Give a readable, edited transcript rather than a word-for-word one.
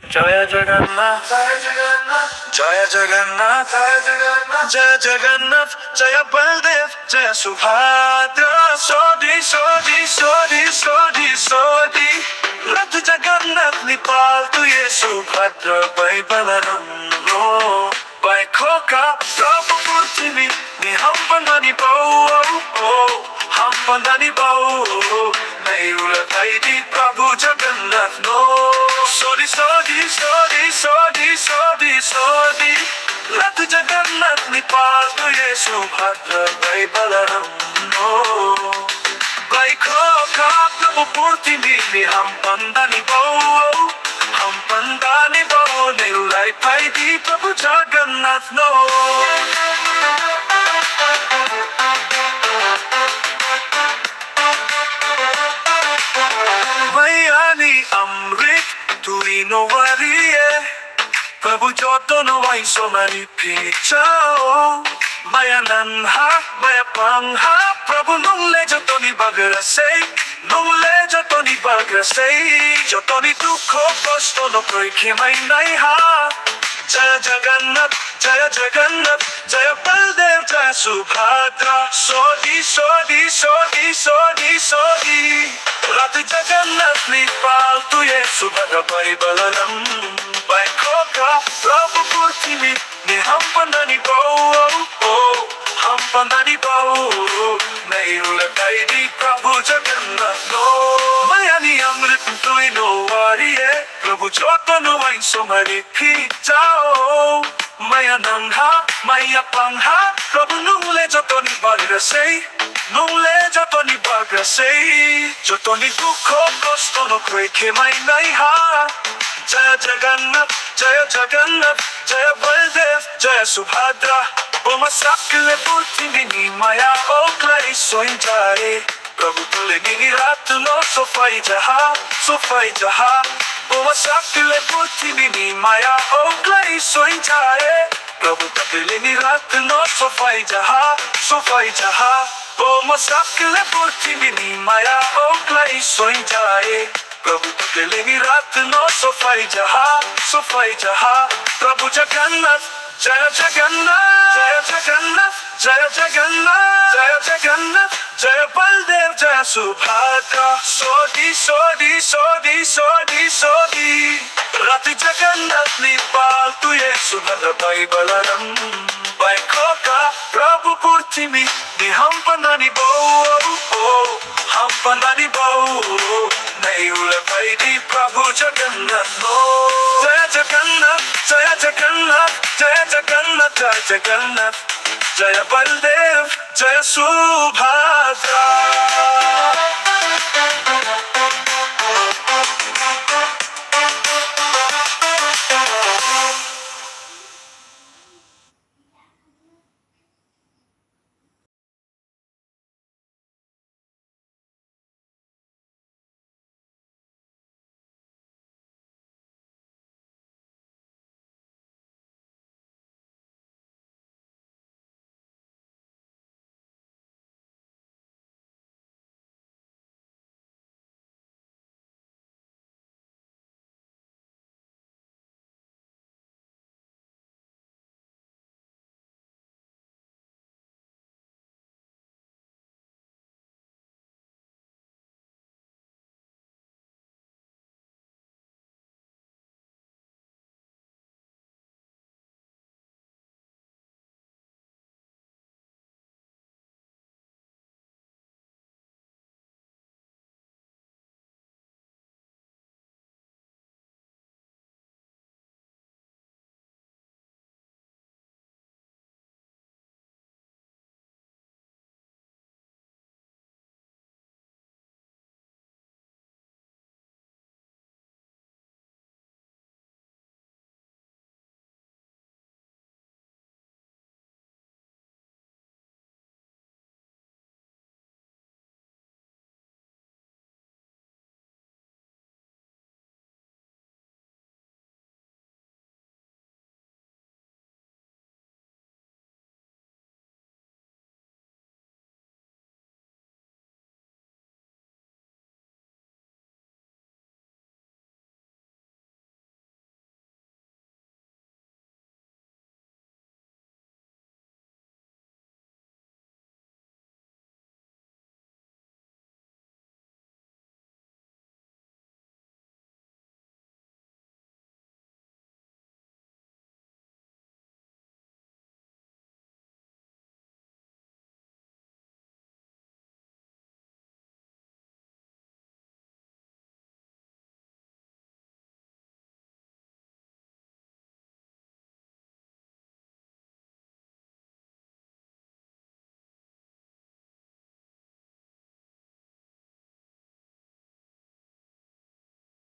Jaya jagannath, Jaya jagannath, Jaya jagannath, Jaya jagannath, Jaya jagannath, Jaya baldev, Jaya subhadra. Sodi, sodi, sodi, sodi, sodi. Rath jagannath nipal tu ye subhadra bai balaram lo. Bai khoka prabhu purthimi ni hum bandani bau, hum bandani bau. Nahi ulatai di prabhu jagannath no. Sodi, sodi, sodi, sodi, sodi, sodi. Rath jagannath nipal tu ye subhadra bai balaram no. Bai khoka prabhu purthimi ni hum bandani bau, hum bandani bau. Nahi ulatai di prabhu jagannath no. Mayani amrit tuino variye Prabhu jotono vai somari pichao Maya nanha, maya pangha Prabhu nungle jotoni bagrasei Nungle jotoni bagrasei Jotoni dukho kosto no koike mai nai ha Jaya jagannath, Jaya jagannath, Jaya baldev, Jaya subhadra. Sodi, sodi, sodi, sodi, sodi. Rath jagannath nipal tu ye subhadra bai balaram. Bai khoka prabhu purthimi ni hum bandani bau, hum bandani bau. Nahi ulatai di prabhu jagannath no. Mayani amrit tuino variye Prabhu jotono vai somari pichao Maya nanha, maya pangha Prabhu nungle jotoni bagrasei Nungle jotoni bagrasei Jotoni dukho kosto no koike mai nai ha Jaya jagannath, Jaya jagannath, Jaya baldev, Jaya subhadra. Bumasakle purthimi ni maya oklai soinjare Prabhu tuleni ni rath no sofai jaha Bumasakle purthimi ni maya oklai soinjare Prabhu tuleni ni rath no sofai jaha Bumasakle purthimi ni maya oklai soinjare Prabhu tuleni rath no sofai jaha Prabhu jagannath, Jaya jagannath, Jaya jagannath, Jaya jagannath, Jaya jagannath, Jaya baldev, Jaya subhadra. Sodi, sodi, sodi, sodi, sodi. Rath jagannath nipal tu ye subhadra bai balaram. Bai khoka prabhu purthimi ni hum bandani bau, hum bandani bau. Nahi ulatai di prabhu jagannath no. Jaya jagannath, Jaya jagannath, Jaya jagannath, Jaya jagannath, Jaya baldev, Jaya subhadra.